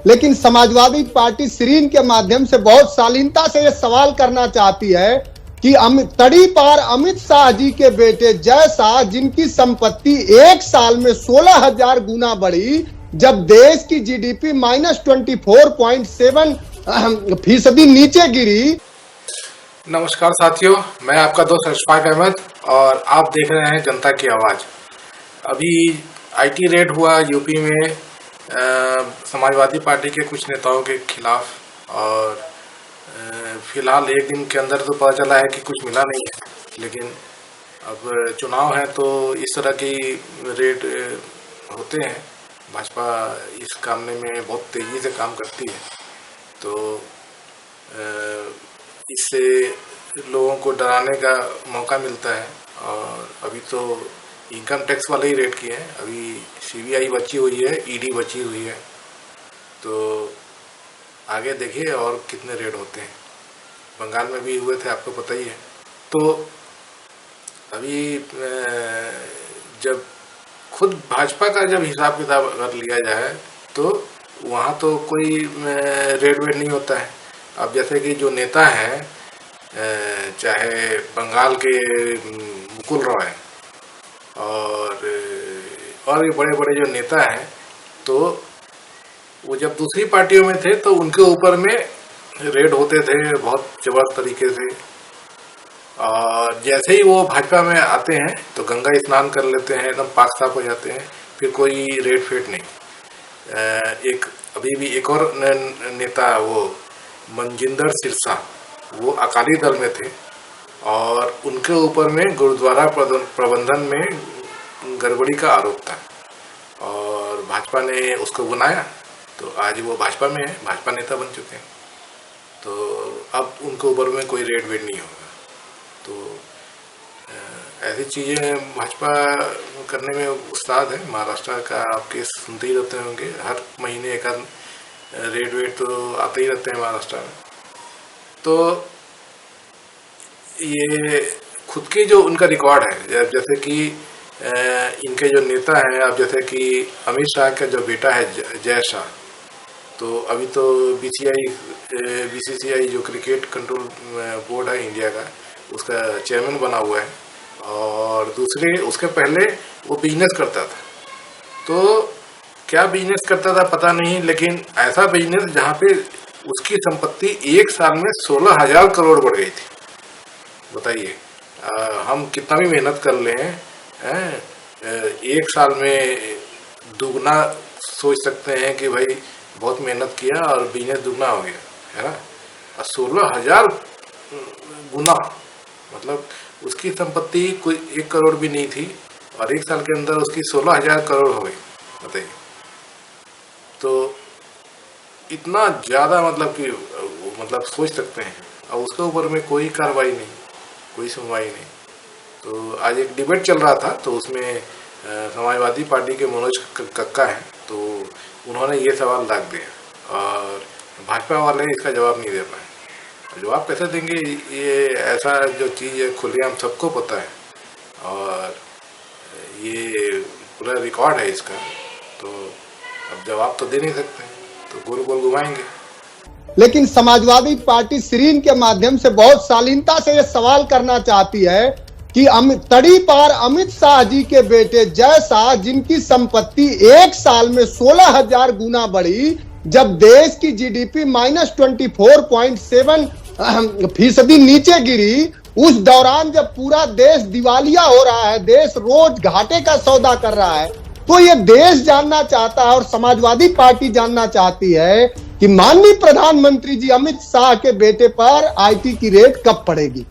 लेकिन समाजवादी पार्टी श्रीन के माध्यम से बहुत शालीनता से यह सवाल करना चाहती है कि तड़ी पार अमित शाह जी के बेटे जय शाह, जिनकी संपत्ति एक साल में 16,000 गुना बढ़ी, जब देश की जीडीपी -24.7% नीचे गिरी। नमस्कार साथियों, मैं आपका दोस्त अशफाक अहमद और आप देख रहे हैं जनता की आवाज़। अभी आईटी रेड हुआ यूपी में समाजवादी पार्टी के कुछ नेताओं के खिलाफ, और फिलहाल एक दिन के अंदर तो पता चला है कि कुछ मिला नहीं है, लेकिन अब चुनाव है तो इस तरह की रेड होते हैं। भाजपा इस काम में बहुत तेज़ी से काम करती है, तो इससे लोगों को डराने का मौका मिलता है। और अभी तो इनकम टैक्स वाले ही रेड किए हैं, अभी सीबीआई बची हुई है, ईडी बची हुई है, तो आगे देखिए और कितने रेड होते हैं। बंगाल में भी हुए थे, आपको पता ही है। तो अभी जब खुद भाजपा का जब हिसाब किताब अगर लिया जाए तो वहाँ तो कोई रेड वेड नहीं होता है। अब जैसे कि जो नेता हैं, चाहे बंगाल के मुकुल रॉय और भी बड़े बड़े जो नेता हैं, तो वो जब दूसरी पार्टियों में थे तो उनके ऊपर में रेड होते थे बहुत जबरदस्त तरीके से, और जैसे ही वो भाजपा में आते हैं तो गंगा स्नान कर लेते हैं, एकदम पाक साफ हो जाते हैं, फिर कोई रेड फेड नहीं। एक अभी भी एक और नेता, वो मनजिंदर सिरसा, वो अकाली दल में थे और उनके ऊपर में गुरुद्वारा प्रबंधन में गड़बड़ी का आरोप था, और भाजपा ने उसको बुलाया, तो आज वो भाजपा में है, भाजपा नेता बन चुके हैं। तो अब उनके ऊपर में कोई रेड वेड नहीं होगा। तो ऐसी चीज़ें भाजपा करने में उस्ताद है। महाराष्ट्र का आप केस सुनते ही रहते होंगे, हर महीने एक आध रेड वेड तो आते ही रहते हैं महाराष्ट्र में। तो ये खुद की जो उनका रिकॉर्ड है, जैसे कि इनके जो नेता हैं, अब जैसे कि अमित शाह का जो बेटा है जय शाह, तो अभी तो बीसीसीआई जो क्रिकेट कंट्रोल बोर्ड है इंडिया का, उसका चेयरमैन बना हुआ है, और दूसरे उसके पहले वो बिजनेस करता था। तो क्या बिजनेस करता था पता नहीं, लेकिन ऐसा बिजनेस जहाँ पे उसकी संपत्ति एक साल में 16,000 करोड़ बढ़ गई थी। बताइए, हम कितना भी मेहनत कर लें, एक साल में दुगना सोच सकते हैं कि भाई बहुत मेहनत किया और बिजनेस दुगना हो गया, है ना। 16,000 गुना, मतलब उसकी संपत्ति कोई 1 करोड़ भी नहीं थी और एक साल के अंदर उसकी 16,000 करोड़ हो गई। बताइए, तो इतना ज़्यादा मतलब सोच सकते हैं, और उसके ऊपर में कोई कार्रवाई नहीं, कोई सुनवाई नहीं। तो आज एक डिबेट चल रहा था, तो उसमें समाजवादी पार्टी के मनोज कक्का हैं, तो उन्होंने ये सवाल दाग दिया और भाजपा वाले इसका जवाब नहीं दे पाए। जवाब कैसे देंगे, ये ऐसा जो चीज़ है खुलेआम सबको पता है, और ये पूरा रिकॉर्ड है इसका, तो अब जवाब तो दे नहीं सकते, तो गोल गोल घुमाएंगे। लेकिन समाजवादी पार्टी श्रीन के माध्यम से बहुत शालीनता से यह सवाल करना चाहती है कि तड़ी पार अमित शाह जी के बेटे जय शाह, जिनकी संपत्ति एक साल में 16,000 गुना बढ़ी, जब देश की जीडीपी -24.7% नीचे गिरी, उस दौरान जब पूरा देश दिवालिया हो रहा है, देश रोज घाटे का सौदा कर रहा है, तो ये देश जानना चाहता है और समाजवादी पार्टी जानना चाहती है कि माननीय प्रधानमंत्री जी अमित शाह के बेटे पर आईटी की रेड कब पड़ेगी।